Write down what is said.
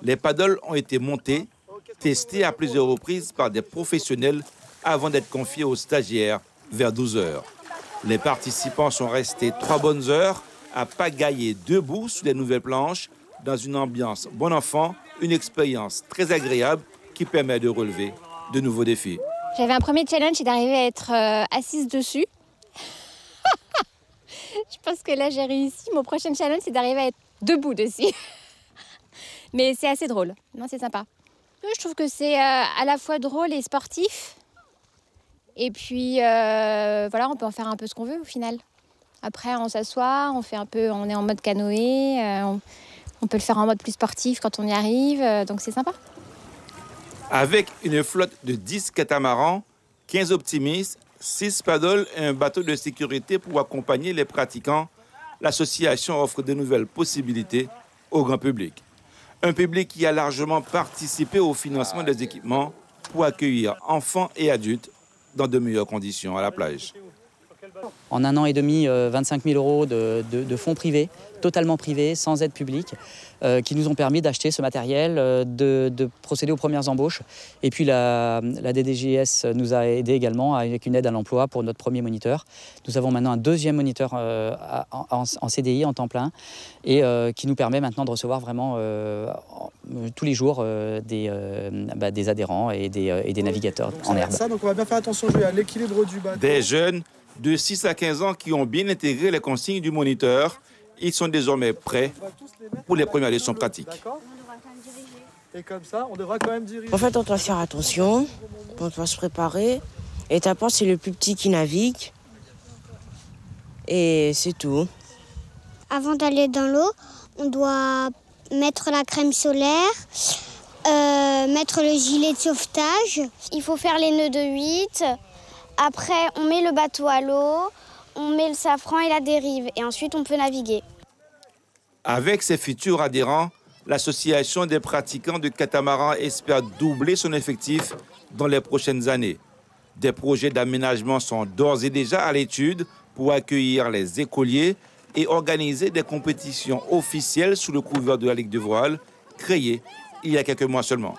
Les paddles ont été montés, testés à plusieurs reprises par des professionnels avant d'être confiés aux stagiaires vers 12 heures. Les participants sont restés 3 bonnes heures à pagailler debout sur les nouvelles planches dans une ambiance bon enfant, une expérience très agréable qui permet de relever de nouveaux défis. J'avais un premier challenge, c'est d'arriver à être assise dessus. Je pense que là, j'ai réussi. Mon prochain challenge, c'est d'arriver à être debout dessus. Mais c'est assez drôle. Non, c'est sympa. Je trouve que c'est à la fois drôle et sportif. Et puis, voilà, on peut en faire un peu ce qu'on veut au final. Après, on s'assoit, on est en mode canoë. On peut le faire en mode plus sportif quand on y arrive. Donc, c'est sympa. Avec une flotte de 10 catamarans, 15 optimistes, 6 paddles et un bateau de sécurité pour accompagner les pratiquants, l'association offre de nouvelles possibilités au grand public. Un public qui a largement participé au financement des équipements pour accueillir enfants et adultes dans de meilleures conditions à la plage. En 1 an et demi, 25 000 € de fonds privés, totalement privés, sans aide publique, qui nous ont permis d'acheter ce matériel, de procéder aux premières embauches. Et puis la DDJS nous a aidés également avec une aide à l'emploi pour notre premier moniteur. Nous avons maintenant un deuxième moniteur en CDI, en temps plein, et qui nous permet maintenant de recevoir vraiment tous les jours des adhérents et des navigateurs en herbe. Ça, donc on va bien faire attention à l'équilibre du bateau. Des jeunes de 6 à 15 ans qui ont bien intégré les consignes du moniteur, ils sont désormais prêts pour les premières leçons pratiques. Et comme ça, on devra quand même diriger. En fait, on doit faire attention, on doit se préparer. Et tapant, c'est le plus petit qui navigue. Et c'est tout. Avant d'aller dans l'eau, on doit mettre la crème solaire, mettre le gilet de sauvetage. Il faut faire les nœuds de 8. Après, on met le bateau à l'eau, on met le safran et la dérive. Et ensuite, on peut naviguer. Avec ses futurs adhérents, l'association des pratiquants de catamaran espère doubler son effectif dans les prochaines années. Des projets d'aménagement sont d'ores et déjà à l'étude pour accueillir les écoliers et organiser des compétitions officielles sous le couvert de la Ligue de voile, créée il y a quelques mois seulement.